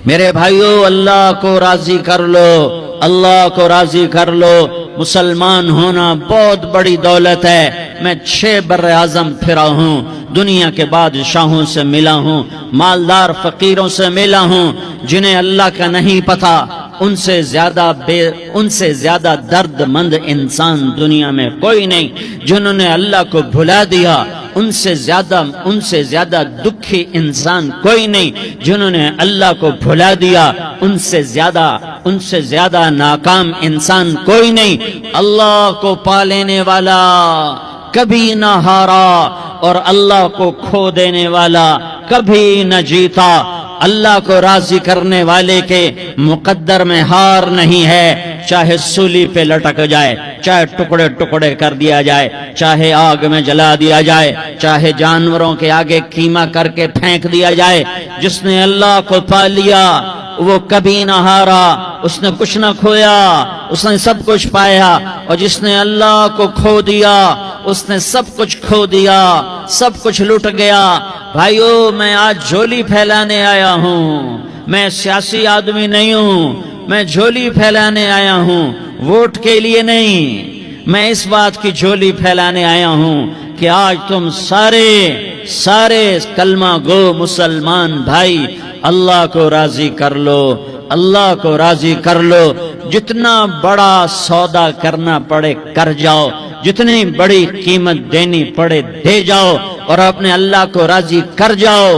میرے بھائیو، اللہ کو راضی کر لو، اللہ کو راضی کر لو۔ مسلمان ہونا بہت بڑی دولت ہے۔ میں 6 بر اعظم پھرا ہوں، دنیا کے بادشاہوں سے ملا ہوں، مالدار فقیروں سے ملا ہوں، جنہیں اللہ کا نہیں پتا، ان سے زیادہ درد مند انسان دنیا میں کوئی نہیں۔ جنہوں نے اللہ کو بھلا دیا، ان سے زیادہ دکھی انسان کوئی نہیں۔ جنہوں نے اللہ کو بھلا دیا، ان سے زیادہ ناکام انسان کوئی نہیں۔ اللہ کو پا لینے والا کبھی نہ ہارا، اور اللہ کو کھو دینے والا کبھی نہ جیتا۔ اللہ کو راضی کرنے والے کے مقدر میں ہار نہیں ہے، چاہے سولی پہ لٹک جائے، چاہے ٹکڑے ٹکڑے کر دیا جائے، چاہے آگ میں جلا دیا جائے، چاہے جانوروں کے آگے قیمہ کر کے پھینک دیا جائے۔ جس نے اللہ کو پا لیا وہ کبھی نہ ہارا، اس نے کچھ نہ کھویا، اس نے سب کچھ پایا۔ اور جس نے اللہ کو کھو دیا، اس نے سب کچھ کھو دیا، سب کچھ لٹ گیا۔ بھائیو، میں آج جھولی پھیلانے آیا ہوں، میں سیاسی آدمی نہیں ہوں، میں جھولی پھیلانے آیا ہوں، ووٹ کے لیے نہیں۔ میں اس بات کی جھولی پھیلانے آیا ہوں کہ آج تم سارے کلمہ گو مسلمان بھائی اللہ کو راضی کر لو، اللہ کو راضی کر لو۔ جتنا بڑا سودا کرنا پڑے کر جاؤ، جتنی بڑی قیمت دینی پڑے دے جاؤ، اور اپنے اللہ کو راضی کر جاؤ۔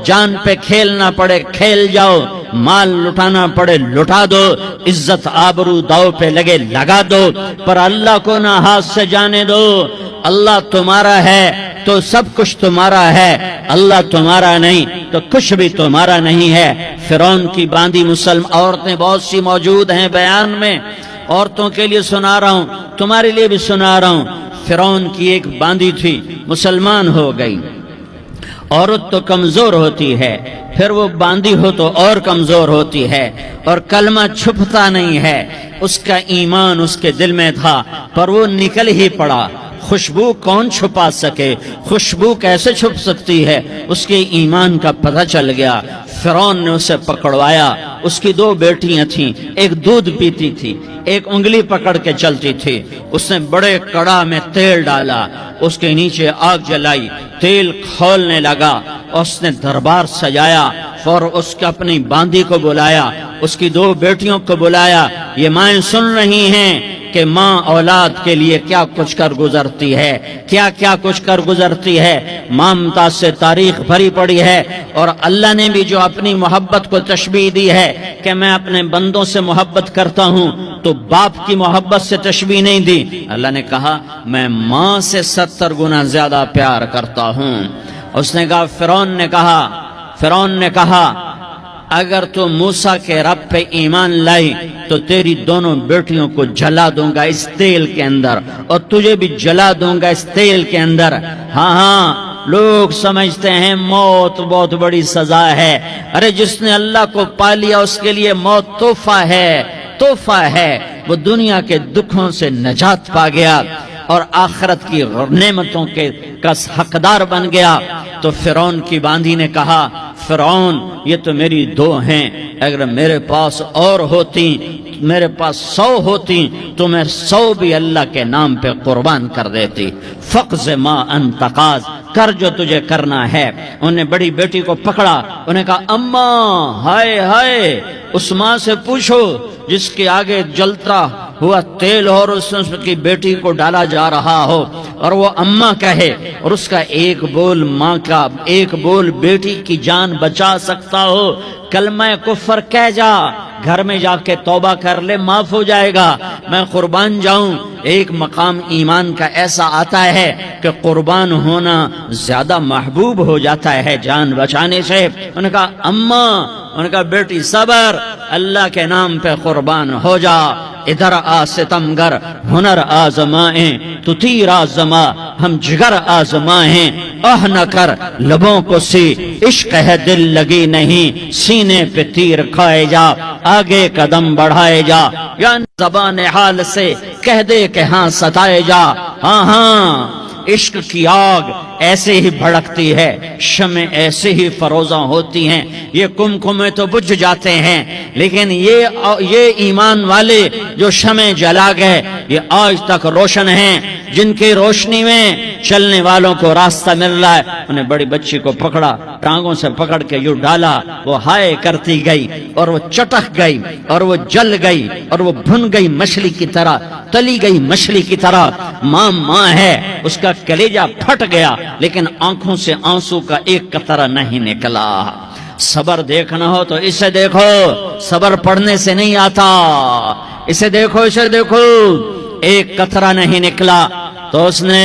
جان پہ کھیلنا پڑے کھیل جاؤ، مال لٹانا پڑے لٹا دو، عزت آبرو داؤ پہ لگے لگا دو، پر اللہ کو نہ ہاتھ سے جانے دو۔ اللہ تمہارا ہے تو سب کچھ تمہارا ہے، اللہ تمہارا نہیں تو کچھ بھی تمہارا نہیں ہے۔ فرعون کی باندھی مسلم عورتیں بہت سی موجود ہیں بیان میں، عورتوں کے لیے سنا رہا ہوں، تمہارے لیے بھی سنا رہا ہوں۔ فرعون کی ایک باندھی تھی، مسلمان ہو گئی۔ عورت تو کمزور ہوتی ہے، پھر وہ باندھی ہو تو اور کمزور ہوتی ہے، اور کلمہ چھپتا نہیں ہے۔ اس کا ایمان اس کے دل میں تھا، پر وہ نکل ہی پڑا۔ خوشبو کون چھپا سکے، خوشبو کیسے چھپ سکتی ہے؟ اس کے ایمان کا پتہ چل گیا۔ فرعون نے اسے پکڑوایا۔ اس کی 2 بیٹیاں تھیں، ایک دودھ پیتی تھی، ایک انگلی پکڑ کے چلتی تھی۔ اس نے بڑے کڑا میں تیل ڈالا، اس کے نیچے آگ جلائی، تیل کھولنے لگا، اس نے دربار سجایا، اور اس کے اپنی باندھی کو بلایا، اس کی 2 بیٹیوں کو بلایا۔ یہ مائیں سن رہی ہیں کہ ماں اولاد کے لیے کیا کچھ کر گزرتی ہے، کیا کچھ کر گزرتی ہے۔ مامتا سے تاریخ بھری پڑی ہے، اور اللہ نے بھی جو اپنی محبت کو تشبیہ دی ہے کہ میں اپنے بندوں سے محبت کرتا ہوں، تو باپ کی محبت سے تشبیہ نہیں دی۔ اللہ نے کہا میں ماں سے 70 گنا زیادہ پیار کرتا ہوں۔ اس نے کہا فرعون نے کہا اگر تو موسیٰ کے رب پہ ایمان لائی تو تیری دونوں بیٹیوں کو جلا دوں گا اس تیل کے اندر، اور تجھے بھی جلا دوں گا اس تیل کے اندر۔ ہاں لوگ سمجھتے ہیں موت بہت بڑی سزا ہے۔ ارے جس نے اللہ کو پا لیا اس کے لیے موت تحفہ ہے۔ وہ دنیا کے دکھوں سے نجات پا گیا اور آخرت کی نعمتوں کے کا حقدار بن گیا۔ تو فرعون کی باندھی نے کہا فرعون یہ تو میری 2 ہیں، اگر میرے پاس اور ہوتی، میرے پاس 100 ہوتی تو میں 100 بھی اللہ کے نام پہ قربان کر دیتی۔ فقض ما انت قاض، کر جو تجھے کرنا ہے۔ انہیں بڑی بیٹی کو پکڑا، انہیں کہا اماں ہائے اس ماں سے پوچھو جس کے آگے جلتا ہوا تیل اور اس کی بیٹی کو ڈالا جا رہا ہو، اور وہ اماں کہے، اور اس کا ایک بول ماں کا، ایک بول بیٹی کی جان بچا سکتا ہو۔ کلمہ کفر کہہ جا، گھر میں جا کے توبہ کر لے، معاف ہو جائے گا۔ میں قربان جاؤں۔ ایک مقام ایمان کا ایسا آتا ہے کہ قربان ہونا زیادہ محبوب ہو جاتا ہے جان بچانے سے۔ انہوں نے کہا اماں، انہوں نے کہا بیٹی صبر، اللہ کے نام پہ قربان ہو جا۔ ادھر آ ستمگر ہنر آزمائیں، تو تیر آزما ہم جگر آزمائیں۔ نہ کر لبوں کو سی عشق ہے دل لگی نہیں، سینے پہ تیر کھائے جا، آگے قدم بڑھائے جا، یا زبان حال سے کہہ دے کہ ہاں ستائے جا۔ ہاں عشق کی آگ ایسے ہی بھڑکتی ہے، شمع ایسے ہی فروزاں ہوتی ہیں، یہ کمکمے تو بجھ جاتے ہیں، لیکن یہ ایمان والے جو شمع جلا گئے یہ آج تک روشن ہیں، جن کی روشنی میں چلنے والوں کو راستہ مل رہا ہے۔ انہیں بڑی بچی کو پکڑا، ٹانگوں سے پکڑ کے یوں ڈالا، وہ ہائے کرتی گئی اور وہ چٹک گئی اور وہ جل گئی اور وہ بھن گئی مچھلی کی طرح، تلی گئی مچھلی کی طرح۔ ماں ہے، اس کا کلیجہ پھٹ گیا، لیکن آنکھوں سے آنسو کا ایک قطرہ نہیں نکلا۔ صبر دیکھنا ہو تو اسے دیکھو، صبر پڑھنے سے نہیں آتا، اسے دیکھو، اسے دیکھو۔ ایک قطرہ نہیں نکلا تو اس نے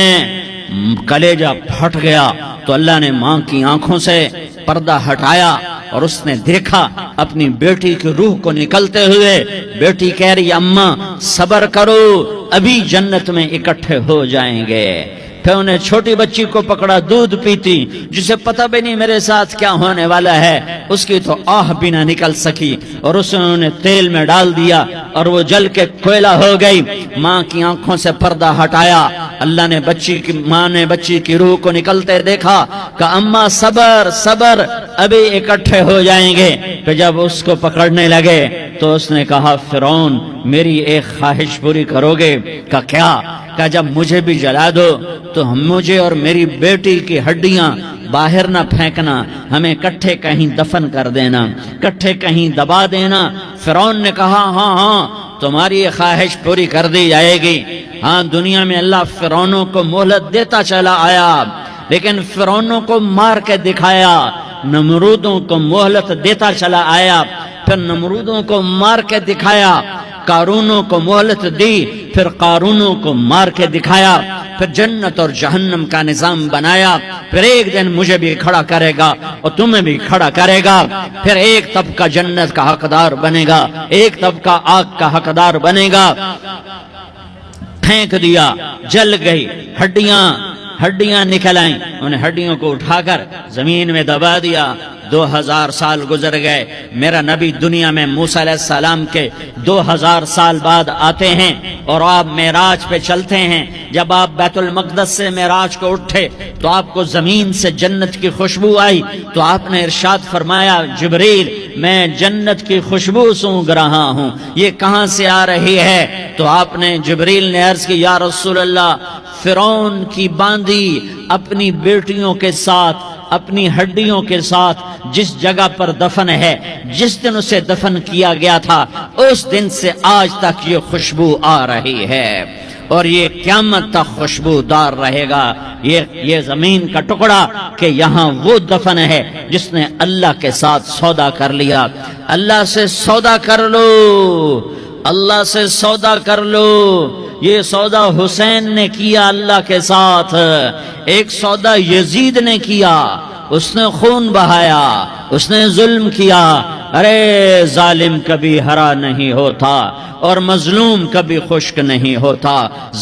کلیجہ پھٹ گیا، تو اللہ نے ماں کی آنکھوں سے پردہ ہٹایا اور اس نے دیکھا اپنی بیٹی کی روح کو نکلتے ہوئے۔ بیٹی کہہ رہی اماں صبر کرو، ابھی جنت میں اکٹھے ہو جائیں گے۔ پھر انہیں چھوٹی بچی کو پکڑا، دودھ پیتی، جسے پتہ بھی نہیں میرے ساتھ کیا ہونے والا ہے، اس کی تو آہ بھی نہ نکل سکی، اور اس نے انہیں تیل میں ڈال دیا اور وہ جل کے کوئلہ ہو گئی۔ ماں کی آنکھوں سے پردہ ہٹایا، اللہ نے ماں نے بچی کی روح کو نکلتے دیکھا کہ اماں صبر صبر، ابھی اکٹھے ہو جائیں گے۔ پھر جب اس کو پکڑنے لگے تو اس نے کہا فرعون میری ایک خواہش پوری کرو گے؟ کہ کیا؟ کہ جب مجھے بھی جلا دو تو مجھے اور میری بیٹی کی ہڈیاں باہر نہ پھینکنا، ہمیں کٹھے کہیں دفن کر دینا، کٹھے کہیں دبا دینا۔ فرعون نے کہا ہاں تمہاری یہ خواہش پوری کر دی جائے گی۔ ہاں دنیا میں اللہ فرعونوں کو مہلت دیتا چلا آیا، لیکن فرعونوں کو مار کے دکھایا، نمرودوں کو مہلت دیتا چلا آیا، پھر نمرودوں کو مار کے دکھایا، قارونوں کو مہلت دی، پھر قارونوں کو مار کے دکھایا، پھر جنت اور جہنم کا نظام بنایا۔ پھر ایک دن مجھے بھی کھڑا کرے گا اور تمہیں بھی کھڑا کرے گا، پھر ایک طبقہ جنت کا حقدار بنے گا، ایک طبقہ آگ کا حقدار بنے گا۔ پھینک دیا، جل گئی، ہڈیاں نکل آئیں، انہیں ہڈیوں کو اٹھا کر زمین میں دبا دیا۔ 2000 سال گزر گئے، میرا نبی دنیا میں موسیٰ علیہ السلام کے 2000 سال بعد آتے ہیں اور آپ معراج پہ چلتے ہیں۔ جب آپ بیت المقدس سے معراج کو اٹھے تو آپ کو زمین سے جنت کی خوشبو آئی، تو آپ نے ارشاد فرمایا جبریل میں جنت کی خوشبو سونگھ رہا ہوں، یہ کہاں سے آ رہی ہے؟ تو آپ نے جبریل نے عرض کی یا رسول اللہ فرعون کی باندی اپنی بیٹیوں کے ساتھ، اپنی ہڈیوں کے ساتھ جس جگہ پر دفن ہے، جس دن اسے دفن کیا گیا تھا، اس دن سے آج تک یہ خوشبو آ رہی ہے اور یہ قیامت تک خوشبودار رہے گا۔ یہ زمین کا ٹکڑا کہ یہاں وہ دفن ہے جس نے اللہ کے ساتھ سودا کر لیا۔ اللہ سے سودا کر لو، اللہ سے سودا کر لو۔ یہ سودا حسین نے کیا اللہ کے ساتھ، ایک سودا یزید نے کیا، اس نے خون بہایا، اس نے ظلم کیا۔ ارے ظالم کبھی ہرا نہیں ہوتا اور مظلوم کبھی خشک نہیں ہوتا،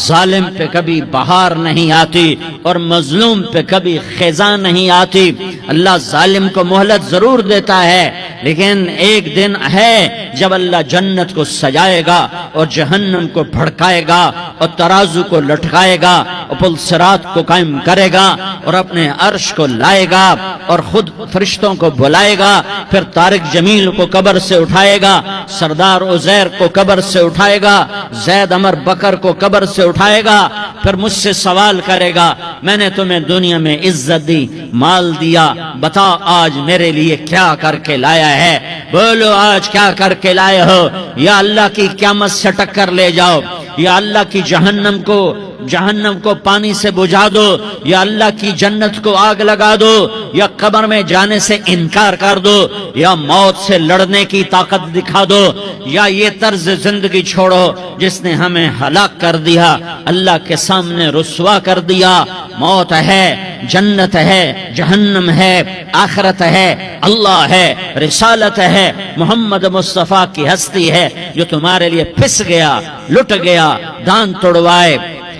ظالم پہ کبھی بہار نہیں آتی اور مظلوم پہ کبھی خزاں نہیں آتی۔ اللہ ظالم کو مہلت ضرور دیتا ہے، لیکن ایک دن ہے جب اللہ جنت کو سجائے گا اور جہنم کو بھڑکائے گا اور ترازو کو لٹکائے گا اور پل صراط کو قائم کرے گا اور اپنے عرش کو لائے گا اور خود فرشتوں کو بلائے گا، پھر طارق جمیل کو قبر سے اٹھائے گا، سردار عزیر کو قبر سے اٹھائے گا، زید عمر بکر کو قبر سے اٹھائے گا، پھر مجھ سے سوال کرے گا میں نے تمہیں دنیا میں عزت دی، مال دیا، بتا آج میرے لیے کیا کر کے لایا ہے؟ بولو آج کیا کر کے لائے ہو؟ یا اللہ کی قیامت سے ٹکر لے جاؤ، یا اللہ کی جہنم کو پانی سے بجھا دو، یا اللہ کی جنت کو آگ لگا دو، یا قبر میں جانے سے انکار کر دو، یا موت سے لڑنے کی طاقت دکھا دو، یا یہ طرز زندگی چھوڑو جس نے ہمیں ہلاک کر دیا، اللہ کے سامنے رسوا کر دیا۔ موت ہے، جنت ہے، جہنم ہے، آخرت ہے، اللہ ہے، رسالت ہے، محمد مصطفیٰ کی ہستی ہے جو تمہارے لیے پس گیا، لٹ گیا، دان توڑوائے،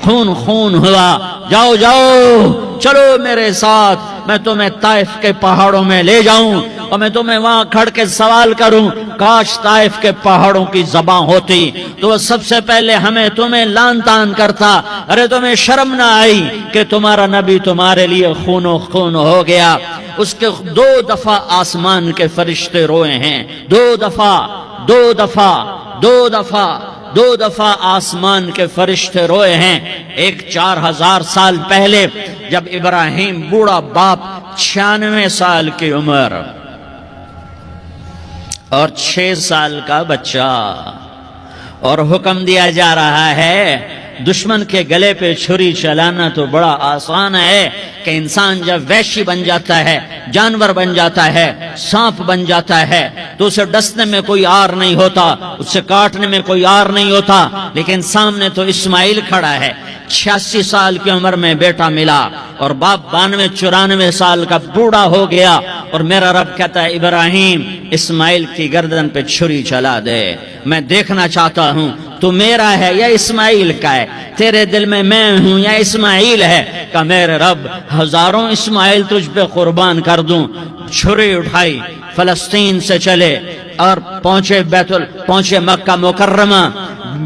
خون خون ہوا. جاؤ جاؤ چلو میرے ساتھ، میں تمہیں طائف کے پہاڑوں میں لے جاؤں اور میں تمہیں وہاں کھڑ کے سوال کروں. کاش طائف کے پہاڑوں کی زبان ہوتی تو وہ سب سے پہلے ہمیں تمہیں لان تان کرتا. ارے تمہیں شرم نہ آئی کہ تمہارا نبی تمہارے لیے خون و خون ہو گیا. اس کے 2 دفعہ آسمان کے فرشتے روئے ہیں. 2 دفعہ آسمان کے فرشتے روئے ہیں. ایک 4000 سال پہلے جب ابراہیم بوڑھا باپ 96 سال کی عمر اور 6 سال کا بچہ، اور حکم دیا جا رہا ہے دشمن کے گلے پہ چھری چلانا تو بڑا آسان ہے کہ انسان جب وحشی بن جاتا ہے، جانور بن جاتا ہے، سانپ بن جاتا ہے تو اسے ڈسنے میں کوئی آر نہیں ہوتا، اسے کاٹنے میں کوئی آر نہیں ہوتا. لیکن سامنے تو اسماعیل کھڑا ہے، 86 سال کی عمر میں بیٹا ملا اور باپ 92-94 سال کا بوڑھا ہو گیا، اور میرا رب کہتا ہے ابراہیم اسماعیل کی گردن پہ چھری چلا دے. میں دیکھنا چاہتا ہوں تو میرا ہے یا اسماعیل کا ہے، تیرے دل میں ہوں یا اسماعیل ہے. کہ میرے رب ہزاروں اسماعیل تجھ پہ قربان کر دوں. چھری اٹھائی، فلسطین سے چلے اور پہنچے مکہ مکرمہ.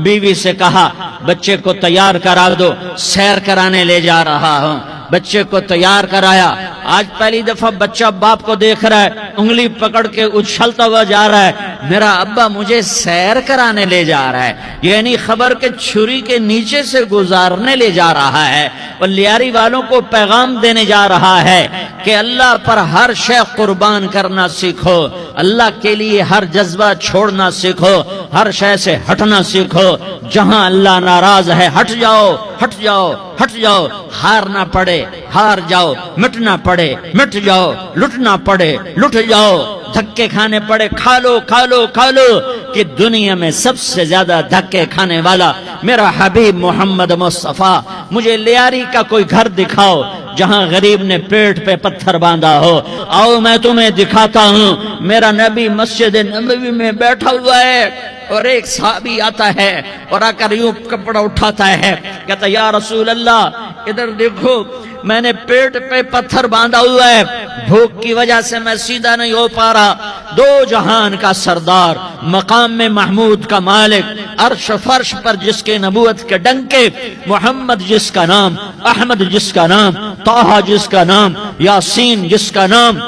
بیوی سے کہا بچے کو تیار کرا دو، سیر کرانے لے جا رہا ہوں. بچے کو تیار کرایا. آج پہلی دفعہ بچہ باپ کو دیکھ رہا ہے، انگلی پکڑ کے اچھلتا ہوا جا رہا ہے، میرا ابا مجھے سیر کرانے لے جا رہا ہے، یعنی خبر کے چھری کے نیچے سے گزارنے لے جا رہا ہے. اور لیاری والوں کو پیغام دینے جا رہا ہے کہ اللہ پر ہر شے قربان کرنا سیکھو، اللہ کے لیے ہر جذبہ چھوڑنا سیکھو، ہر شے سے ہٹنا سیکھو. جہاں اللہ ناراض ہے ہٹ جاؤ، ہٹ جاؤ، ہٹ جاؤ. ہار نہ پڑے ہار جاؤ، مٹنا پڑے مٹ جاؤ، لٹنا پڑے لٹ جاؤ، دھکے کھانے پڑے کھا لو کھا لو کھا لو. کہ دنیا میں سب سے زیادہ دھکے کھانے والا میرا حبیب محمد مصطفیٰ. مجھے لیاری کا کوئی گھر دکھاؤ جہاں غریب نے پیٹ پہ پتھر باندھا ہو. آؤ میں تمہیں دکھاتا ہوں. میرا نبی مسجد نبوی میں بیٹھا ہوا ہے اور ایک صحابی آتا ہے اور آ کر یوں کپڑا اٹھاتا ہے، کہتا یا رسول اللہ ادھر دیکھو، میں نے پیٹ پہ پتھر باندھا ہوا ہے، بھوک کی وجہ سے میں سیدھا نہیں ہو پا رہا. 2 جہان کا سردار، مقام میں محمود کا مالک، عرش فرش پر جس کے نبوت کے ڈنکے، محمد جس کا نام، احمد جس کا نام، طٰہٰ جس کا نام، یاسین جس کا نام،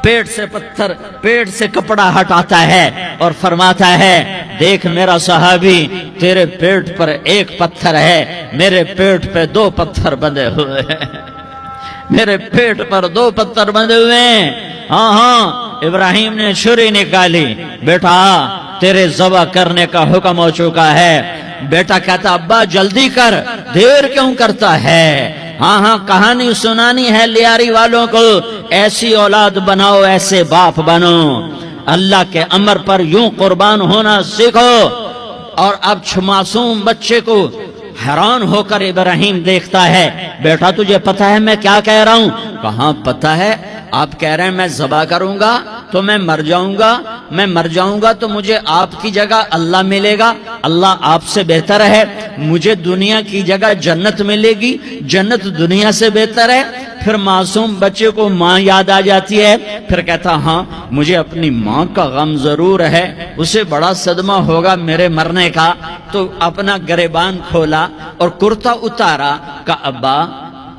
پیٹ سے پتھر، پیٹ سے کپڑا ہٹاتا ہے اور فرماتا ہے دیکھ میرا صحابی، تیرے پیٹ پر 1 پتھر ہے، میرے پیٹ پہ 2 پتھر بندھے ہوئے ہیں. میرے پیٹ پر 2 پتھر بندھے ہوئے ہیں. ہاں ابراہیم نے چھری نکالی، بیٹا تیرے ذبح کرنے کا حکم ہو چکا ہے. بیٹا کہتا ابا جلدی کر، دیر کیوں کرتا ہے؟ ہاں کہانی سنانی ہے لیاری والوں کو. ایسی اولاد بناؤ، ایسے باپ بنو، اللہ کے امر پر یوں قربان ہونا سیکھو. اور اب معصوم بچے کو حیران ہو کر ابراہیم دیکھتا ہے، بیٹا تجھے پتا ہے میں کیا کہہ رہا ہوں؟ کہاں پتا ہے؟ آپ کہہ رہے ہیں میں ذبح کروں گا تو میں مر جاؤں گا، میں مر جاؤں گا تو مجھے آپ کی جگہ اللہ ملے گا، اللہ آپ سے بہتر ہے. مجھے دنیا کی جگہ جنت ملے گی، جنت دنیا سے بہتر ہے. پھر معصوم بچے کو ماں یاد آ جاتی ہے، پھر کہتا ہاں مجھے اپنی ماں کا غم ضرور ہے، اسے بڑا صدمہ ہوگا میرے مرنے کا. تو اپنا گریبان کھولا اور کرتا اتارا. کہا ابا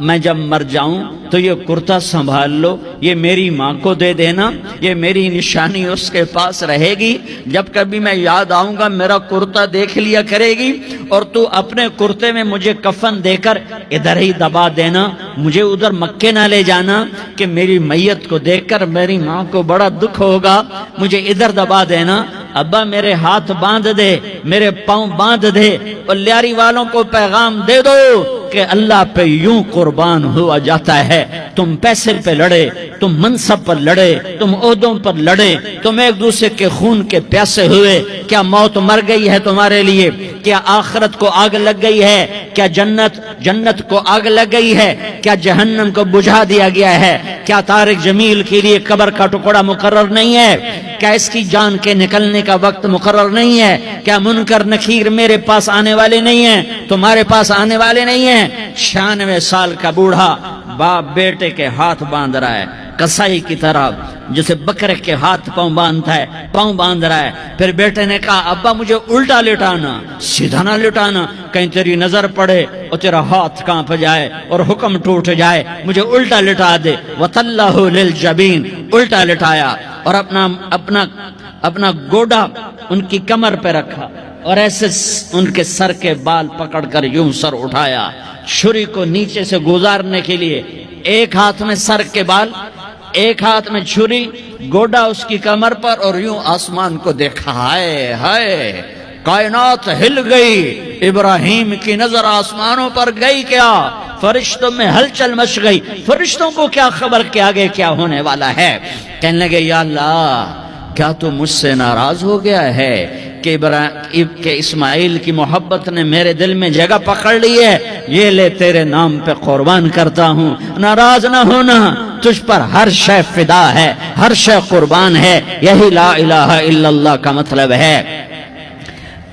میں جب مر جاؤں تو یہ کرتا سنبھال لو، یہ میری ماں کو دے دینا، یہ میری نشانی اس کے پاس رہے گی. جب کبھی میں یاد آؤں گا میرا کرتا دیکھ لیا کرے گی، اور تو اپنے کرتے میں مجھے کفن دے کر ادھر ہی دبا دینا، مجھے ادھر مکے نہ لے جانا کہ میری میت کو دیکھ کر میری ماں کو بڑا دکھ ہوگا، مجھے ادھر دبا دینا. ابا میرے ہاتھ باندھ دے، میرے پاؤں باندھ دے، اور لیاری والوں کو پیغام دے دو کہ اللہ پہ یوں قربان ہوا جاتا ہے. تم پیسے پہ لڑے، تم منصب پر لڑے، تم عہدوں پر لڑے، تم ایک دوسرے کے خون کے پیاسے ہوئے. کیا موت مر گئی ہے تمہارے لیے؟ کیا آخرت کو آگ لگ گئی ہے؟ کیا جنت کو آگ لگ گئی ہے؟ کیا جہنم کو بجھا دیا گیا ہے؟ کیا طارق جمیل کے لیے قبر کا ٹکڑا مقرر نہیں ہے؟ کیا اس کی جان کے نکلنے کا وقت مقرر نہیں ہے؟ کیا منکر نکیر میرے پاس آنے والے نہیں ہیں؟ تمہارے پاس آنے والے نہیں ہیں؟ 96 سال کا بوڑھا باپ بیٹے کے ہاتھ باندھ رہا ہے کسائی کی طرح، جسے بکرے کے ہاتھ پاؤں باندھتا ہے، پاؤں باندھ رہا ہے۔ پھر بیٹے نے کہا ابا مجھے الٹا لٹانا، سیدھا نہ لٹانا، کہیں تیری نظر پڑے اور تیرا ہاتھ کانپ جائے اور حکم ٹوٹ جائے، مجھے الٹا لٹا دے۔ وَتَلَّهُ لِلْجَبِينِ، الٹا لٹایا اور اپنا گوڈا ان کی کمر پہ رکھا اور ایسے ان کے سر کے بال پکڑ کر یوں سر اٹھایا، چھری کو نیچے سے گزارنے کے لیے، ایک ہاتھ میں سر کے بال، ایک ہاتھ میں چھری، گوڈا اس کی کمر پر، اور یوں آسمان کو دیکھا۔ ہائے ہائے، کائنات ہل گئی، ابراہیم کی نظر آسمانوں پر گئی کیا؟ فرشتوں میں ہلچل مچ گئی۔ فرشتوں کو کیا خبر کہ آگے کیا ہونے والا ہے؟ کہنے لگے یا اللہ، کیا تو مجھ سے ناراض ہو گیا ہے کہ اسماعیل کی محبت نے میرے دل میں جگہ پکڑ لی ہے؟ یہ لے تیرے نام پہ قربان کرتا ہوں، ناراض نہ ہونا، تجھ پر ہر شے فدا ہے، ہر شے قربان ہے۔ یہی لا الہ الا اللہ کا مطلب ہے۔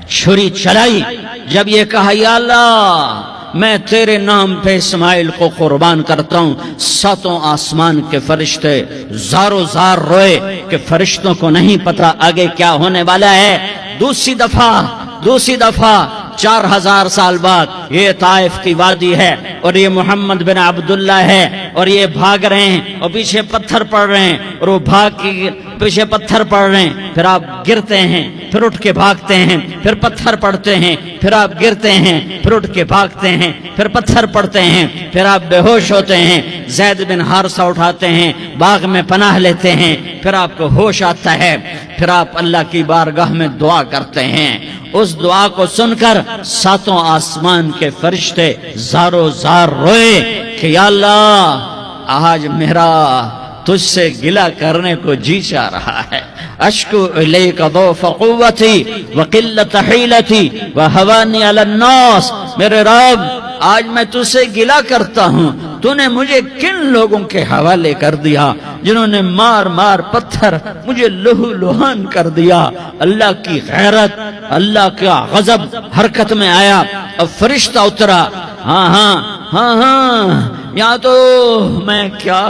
چھری چلائی، جب یہ کہا یا اللہ میں تیرے نام پہ اسماعیل کو قربان کرتا ہوں، 7 آسمان کے فرشتے زارو زار روئے کہ فرشتوں کو نہیں پتا آگے کیا ہونے والا ہے۔ دوسری دفعہ 4000 سال بعد یہ طائف کی وادی ہے اور یہ محمد بن عبداللہ ہے اور یہ بھاگ رہے ہیں اور پیچھے پتھر پڑ رہے ہیں اور وہ بھاگ کے پیچھے پتھر پڑ رہے ہیں، پھر آپ گرتے ہیں، پھر اٹھ کے بھاگتے ہیں، پھر پتھر پڑتے ہیں، پھر آپ گرتے ہیں، پھر اٹھ کے بھاگتے ہیں، پھر پتھر پڑتے ہیں، پھر آپ بے ہوش ہوتے ہیں، زید بن حارثہ اٹھاتے ہیں، باغ میں پناہ لیتے ہیں، پھر آپ کو ہوش آتا ہے، پھر آپ اللہ کی بارگاہ میں دعا کرتے ہیں۔ اس دعا کو سن کر 7 آسمان کے فرشتے زارو زار روئے کہ یا اللہ آج میرا تجھ سے گلہ کرنے کو جی چاہ رہا ہے۔ اشکو الیک ضعف قوتی وقلت حیلتی وہوانی علی الناس، میرے رب آج میں تجھ سے گلہ کرتا ہوں، تو نے مجھے کن لوگوں کے حوالے کر دیا جنہوں نے مار مار پتھر مجھے لہو لہان کر دیا۔ اللہ کی غیرت، اللہ کا غضب حرکت میں آیا، اب فرشتہ اترا۔ ہاں یا تو میں کیا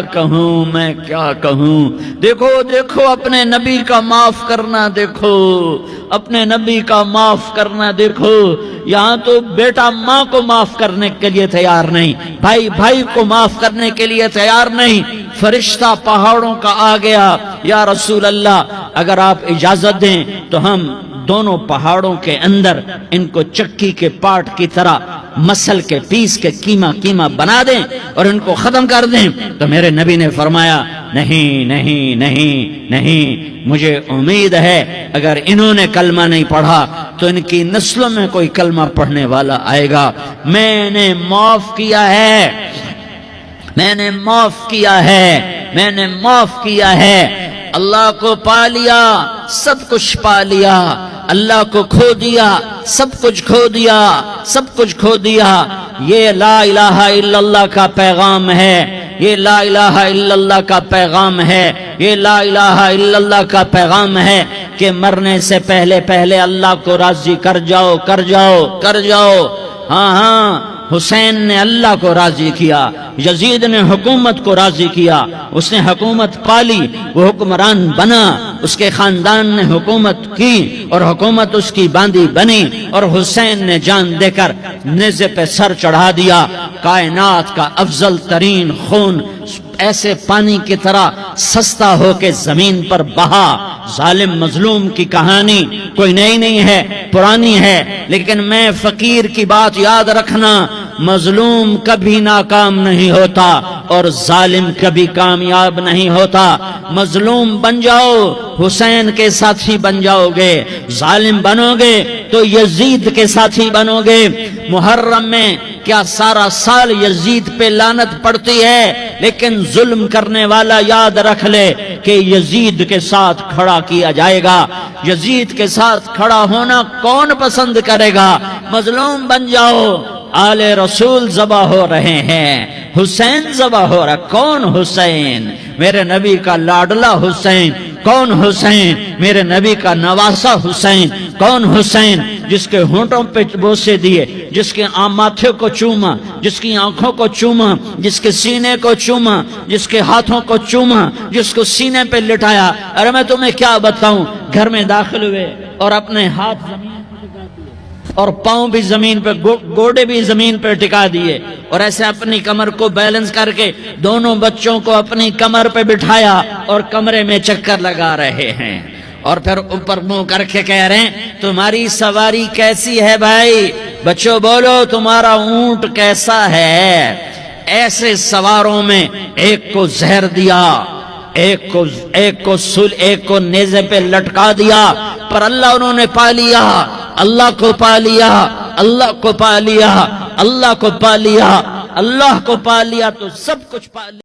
کہوں، دیکھو اپنے نبی کا معاف کرنا، دیکھو اپنے نبی کا معاف کرنا، دیکھو یہاں تو بیٹا ماں کو معاف کرنے کے لیے تیار نہیں، بھائی کو معاف کرنے کے لیے تیار نہیں۔ فرشتہ پہاڑوں کا آ گیا، یا رسول اللہ اگر آپ اجازت دیں تو ہم دونوں پہاڑوں کے اندر ان کو چکی کے پاٹ کی طرح مسل کے پیس کے کیما بنا دیں اور ان کو ختم کر دیں۔ تو میرے نبی نے فرمایا نہیں، مجھے امید ہے اگر انہوں نے کلمہ نہیں پڑھا تو ان کی نسلوں میں کوئی کلمہ پڑھنے والا آئے گا۔ میں نے معاف کیا ہے، اللہ کو پا لیا، سب کچھ پا لیا، اللہ کو کھو دیا، سب کچھ کھو دیا۔ یہ لا الہ الا اللہ کا پیغام ہے، یہ لا الہ الا اللہ کا پیغام ہے، یہ لا الہ الا اللہ کا پیغام ہے کہ مرنے سے پہلے اللہ کو راضی کر جاؤ۔ ہاں حسین نے اللہ کو راضی کیا، یزید نے حکومت کو راضی کیا، اس نے حکومت پالی، وہ حکمران بنا، اس کے خاندان نے حکومت کی اور حکومت اس کی باندھی بنی، اور حسین نے جان دے کر نیزے پہ سر چڑھا دیا۔ کائنات کا افضل ترین خون ایسے پانی کی طرح سستا ہو کے زمین پر بہا۔ ظالم مظلوم کی کہانی کوئی نئی نہیں ہے، پرانی ہے، لیکن میں فقیر کی بات یاد رکھنا، مظلوم کبھی ناکام نہیں ہوتا اور ظالم کبھی کامیاب نہیں ہوتا۔ مظلوم بن جاؤ حسین کے ساتھی بن جاؤ گے، ظالم بنو گے تو یزید کے ساتھی بنو گے۔ محرم میں کیا سارا سال یزید پہ لعنت پڑتی ہے، لیکن ظلم کرنے والا یاد رکھ لے کہ یزید کے ساتھ کھڑا کیا جائے گا۔ یزید کے ساتھ کھڑا ہونا کون پسند کرے گا؟ مظلوم بن جاؤ۔ آل رسول ذبح ہو رہے ہیں، حسین ذبح ہو رہا۔ کون حسین؟ میرے نبی کا لاڈلا حسین، کون حسین؟ میرے نبی کا نواسا حسین۔ کون حسین؟ جس کے ہونٹوں پہ بوسے دیے، جس کے ماتھے کو چوما، جس کی آنکھوں کو چوما، جس کے سینے کو چوما، جس کے ہاتھوں کو چوما، جس کو سینے پہ لٹایا۔ ارے میں تمہیں کیا بتاؤں، گھر میں داخل ہوئے اور اپنے ہاتھ زمین پہ ٹکا دیے اور پاؤں بھی زمین پہ، گوڑے بھی زمین پہ ٹکا دیے، اور ایسے اپنی کمر کو بیلنس کر کے دونوں بچوں کو اپنی کمر پہ بٹھایا اور کمرے میں چکر لگا رہے ہیں، اور پھر اوپر منہ کر کے کہہ رہے ہیں تمہاری سواری کیسی ہے بھائی؟ بچوں بولو تمہارا اونٹ کیسا ہے؟ ایسے سواروں میں ایک کو زہر دیا، ایک کو نیزے پہ لٹکا دیا، پر اللہ انہوں نے پا لیا، اللہ کو پا لیا، اللہ کو پا لیا، اللہ کو پا لیا، اللہ کو پا لیا تو سب کچھ پا لیا۔